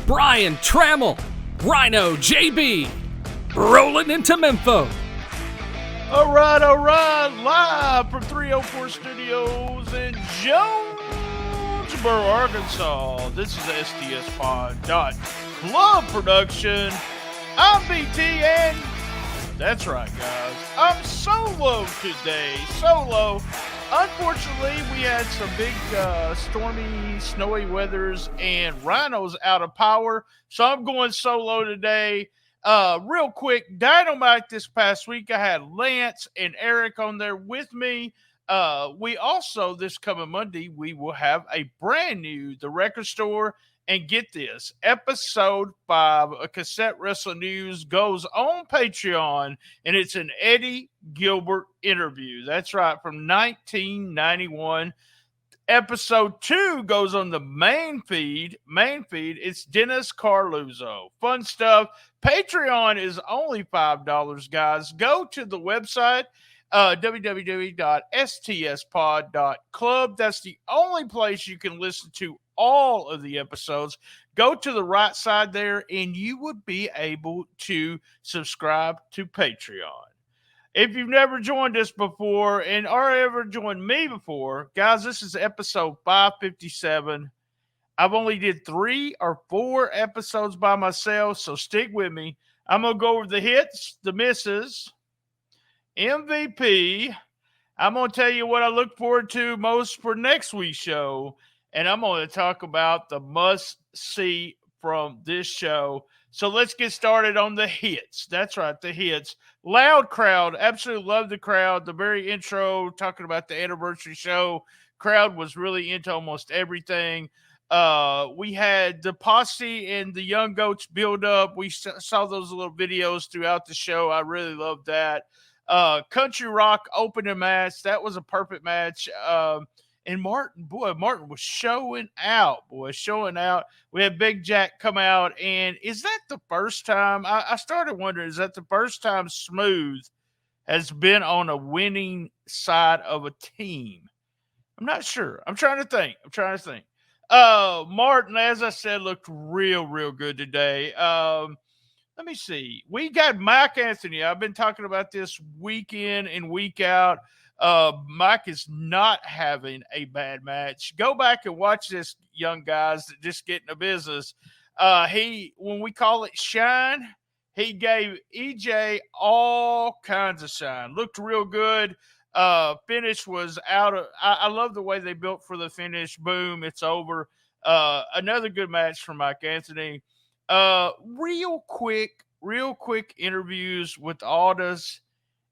Brian Tramel, RynoJB, Rollin Into Mempho. All right, live from 304 Studios in Jonesboro, Arkansas. This is STSPod.Club production. I'm BT, and that's right, guys, I'm solo today. Solo. Unfortunately, we had some big stormy, snowy weathers, and Rhino's out of power, so I'm going solo today. Real quick, Dynamite this past week, I had Lance and Eric on there with me. We also, this coming Monday, we will have a brand new The Record Store. And get this, episode 5 of Cassette Wrestling News goes on Patreon, and it's an Eddie Gilbert interview. That's right, from 1991. Episode 2 goes on the main feed. It's Dennis Carluzzo. Fun stuff. Patreon is only $5, guys. Go to the website, www.stspod.club. That's the only place you can listen to all of the episodes. Go to the right side there, and you would be able to subscribe to Patreon. If you've never joined us before or ever joined me before, guys, this is episode 557. I've only did 3 or 4 episodes by myself, so stick with me. I'm going to go over the hits, the misses, MVP. I'm going to tell you what I look forward to most for next week's show, and I'm going to talk about the must-see from this show. So let's get started on the hits. That's right, the hits. Loud crowd. Absolutely love the crowd. The very intro, talking about the anniversary show, crowd was really into almost everything. We had the Posse and the Young Goats build up. We saw those little videos throughout the show. I really loved that. Country Rock opening match. That was a perfect match. And Martin was showing out, We had Big Jack come out, and is that the first time? I started wondering, is that the first time Smooth has been on a winning side of a team? I'm not sure. I'm trying to think. Martin, as I said, looked real good today. Let me see. We got Mike Anthony. I've been talking about this week in and week out. Mike is not having a bad match. Go back and watch this, young guys that just get in the business. When we call it shine, he gave EJ all kinds of shine. Looked real good. Finish was I love the way they built for the finish. Boom, it's over. Another good match for Mike Anthony. Real quick interviews with Aldous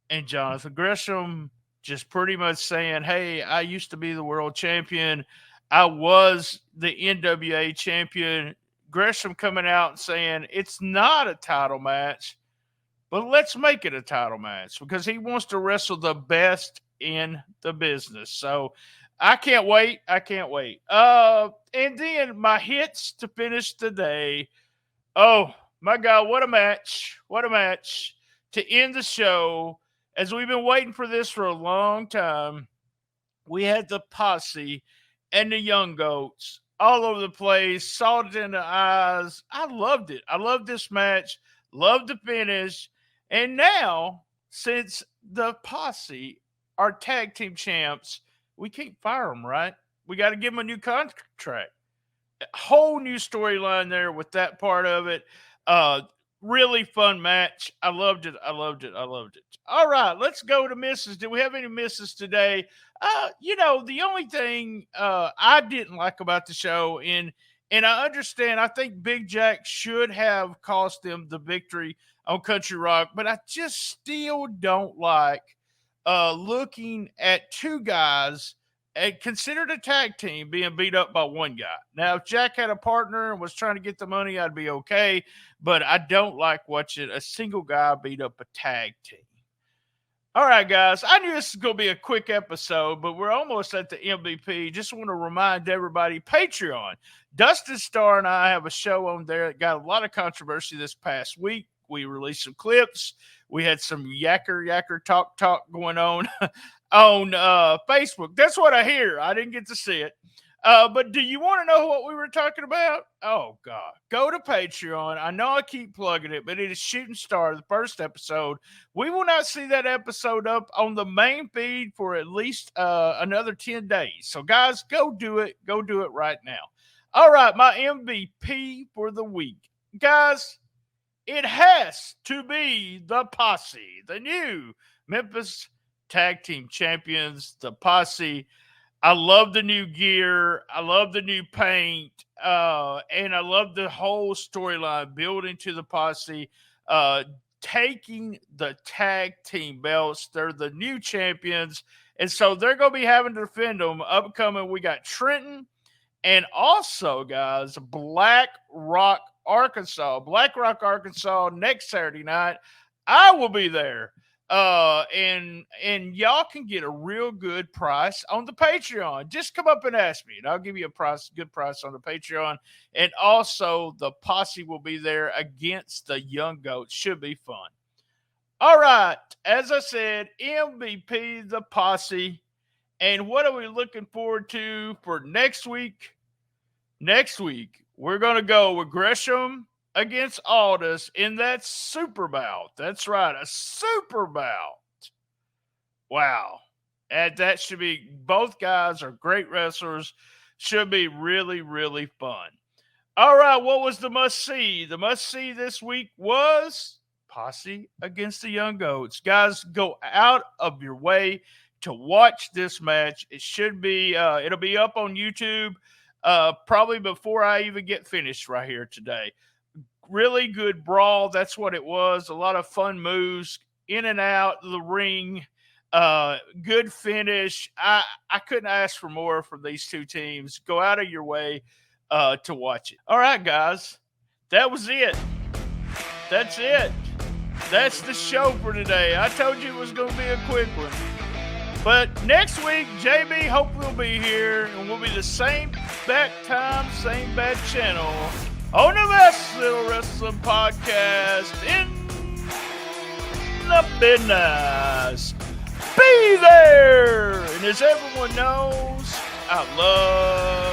and Jonathan Gresham. Just pretty much saying, hey, I used to be the world champion. I was the NWA champion. Gresham coming out and saying it's not a title match, but let's make it a title match because he wants to wrestle the best in the business. So I can't wait. And then my hits to finish the day. Oh, my God, what a match. To end the show. As we've been waiting for this for a long time, we had the Posse and the Young Goats all over the place, salt in the eyes. I loved it. I loved this match, loved the finish. And now, since the Posse are tag team champs, we can't fire them, right? We got to give them a new contract. A whole new storyline there with that part of it. Really fun match. I loved it. All right, let's go to misses. Do we have any misses today? The only thing I didn't like about the show, and I understand, I think Big Jack should have cost them the victory on Country Rock, but I just still don't like looking at two guys and considered a tag team being beat up by one guy. Now, if Jack had a partner and was trying to get the money, I'd be okay. But I don't like watching a single guy beat up a tag team. All right, guys. I knew this was going to be a quick episode, but we're almost at the MVP. Just want to remind everybody, Patreon. Dustin Starr and I have a show on there that got a lot of controversy this past week. We released some clips. We had some yacker talk going on. On Facebook. That's what I hear. I didn't get to see it. But do you want to know what we were talking about? Oh, God. Go to Patreon. I know I keep plugging it, but it is Shooting Star, the first episode. We will not see that episode up on the main feed for at least another 10 days. So, guys, go do it. Go do it right now. All right, my MVP for the week. Guys, it has to be the Posse, the new Memphis Tag Team Champions, the Posse. I love the new gear. I love the new paint. And I love the whole storyline building to the Posse, taking the tag team belts. They're the new champions. And so they're going to be having to defend them. Upcoming, we got Trenton and also, guys, Black Rock, Arkansas. Black Rock, Arkansas next Saturday night. I will be there. And y'all can get a real good price on the Patreon. Just come up and ask me, and I'll give you a good price on the Patreon. And also, the Posse will be there against the Young Goats. Should be fun. All right, as I said, MVP, the Posse. And what are we looking forward to for next week? Next week, we're going to go with Gresham against Aldous in that super bout. That's right, a super bout. Wow. And that should be, both guys are great wrestlers. Should be really, really fun. All right, what was the must-see? The must-see this week was Posse against the Young Goats. Guys, go out of your way to watch this match. It should be, it'll be up on YouTube probably before I even get finished right here today. Really good brawl. That's what it was. A lot of fun moves in and out of the ring. Good finish. I couldn't ask for more from these two teams. Go out of your way to watch it. All right, guys. That was it. That's it. That's the show for today. I told you it was going to be a quick one. But next week, JB hopefully will be here, and we'll be the same bat time, same bat channel on the Best Little Wrestling Podcast in the business. Be there! And as everyone knows, I love